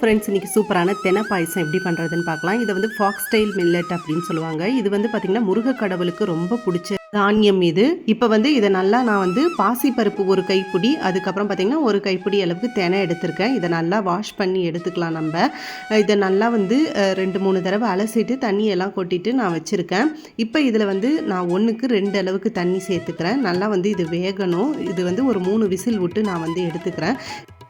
Friends, இன்றைக்கி சூப்பரான தெனை பாயசம் எப்படி பண்ணுறதுன்னு பார்க்கலாம். இதை வந்து ஃபாக்ஸ் ஸ்டைல் மில்லட் அப்படின்னு சொல்லுவாங்க. இது வந்து பார்த்திங்கன்னா முருக கடவுளுக்கு ரொம்ப பிடிச்ச தானியம் இது. இப்போ வந்து இதை நல்லா நான் வந்து பாசிப்பருப்பு ஒரு கைப்பிடி, அதுக்கப்புறம் பார்த்திங்கன்னா ஒரு கைப்பிடி அளவுக்கு தெனை எடுத்திருக்கேன். இதை நல்லா வாஷ் பண்ணி எடுத்துக்கலாம். நம்ம இதை நல்லா வந்து 2-3 தடவை அலசிட்டு தண்ணியெல்லாம் கொட்டிட்டு நான் வச்சுருக்கேன். இப்போ இதில் வந்து நான் 1க்கு 2 அளவுக்கு தண்ணி சேர்த்துக்கிறேன். நல்லா வந்து இது வேகணும். இது வந்து ஒரு 3 விசில் விட்டு நான் வந்து எடுத்துக்கிறேன்.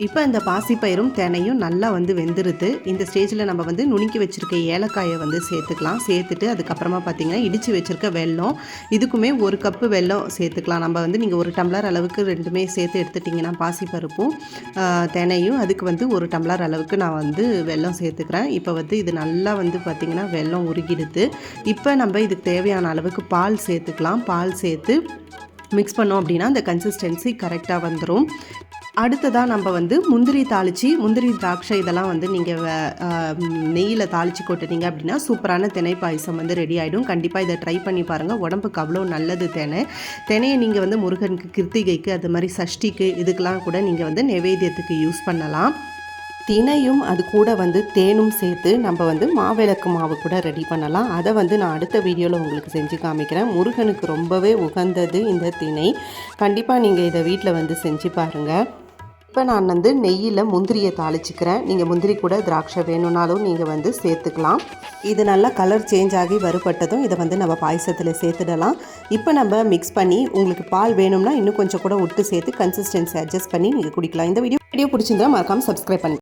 இப்போ இந்த பாசிப்பயிரும் தெனையும் நல்லா வந்து வெந்துருது. இந்த ஸ்டேஜில் நம்ம வந்து நுணுக்கி வச்சுருக்க ஏலக்காயை வந்து சேர்த்துக்கலாம். சேர்த்துட்டு அதுக்கப்புறமா பார்த்திங்கன்னா இடித்து வச்சுருக்க வெல்லம், இதுக்குமே 1 கப்பு வெல்லம் சேர்த்துக்கலாம். நம்ம வந்து நீங்கள் 1 டம்ளர் அளவுக்கு ரெண்டுமே சேர்த்து எடுத்துட்டிங்கன்னா பாசிப்பருப்பும் தெனையும், அதுக்கு வந்து 1 டம்ளர் அளவுக்கு நான் வந்து வெல்லம் சேர்த்துக்கிறேன். இப்போ வந்து இது நல்லா வந்து பார்த்திங்கன்னா வெல்லம் உருகிடுது. இப்போ நம்ம இதுக்கு தேவையான அளவுக்கு பால் சேர்த்துக்கலாம். பால் சேர்த்து மிக்ஸ் பண்ணோம் அப்படின்னா அந்த கன்சிஸ்டன்சி கரெக்டாக வந்துடும். அடுத்ததாக நம்ம வந்து முந்திரி தாளித்து, முந்திரி திராட்சை இதெல்லாம் வந்து நீங்கள் நெய்யில் தாளித்து கொட்டுனீங்க அப்படின்னா சூப்பரான தினை பாயசம் வந்து ரெடி ஆகிடும். கண்டிப்பாக இதை ட்ரை பண்ணி பாருங்கள். உடம்புக்கு அவ்வளோ நல்லது தினையை நீங்கள் வந்து முருகனுக்கு, கிருத்திகைக்கு, அது மாதிரி சஷ்டிக்கு இதுக்கெலாம் கூட நீங்கள் வந்து நைவேத்தியத்துக்கு யூஸ் பண்ணலாம். தினையும் அது கூட வந்து தேனும் சேர்த்து நம்ம வந்து மாவிளக்கு மாவு கூட ரெடி பண்ணலாம். அதை வந்து நான் அடுத்த வீடியோவில் உங்களுக்கு செஞ்சு காமிக்கிறேன். முருகனுக்கு ரொம்பவே உகந்தது இந்த தினை. கண்டிப்பாக நீங்கள் இதை வீட்டில் வந்து செஞ்சு பாருங்கள். இப்போ நான் வந்து நெய்யில் முந்திரியை தாளிச்சிக்கிறேன். நீங்கள் முந்திரி கூட திராட்சை வேணும்னாலும் நீங்கள் வந்து சேர்த்துக்கலாம். இது நல்லா கலர் சேஞ்ச் ஆகி வறுபட்டதும் இதை வந்து நம்ம பாயசத்தில் சேர்த்துடலாம். இப்போ நம்ம மிக்ஸ் பண்ணி, உங்களுக்கு பால் வேணும்னா இன்னும் கொஞ்சம் கூட விட்டு சேர்த்து கன்சிஸ்டன்சி அட்ஜஸ்ட் பண்ணி நீங்கள் குடிக்கலாம். இந்த வீடியோ பிடிச்சிருந்தா மறக்காமல் சப்ஸ்கிரைப் பண்ணி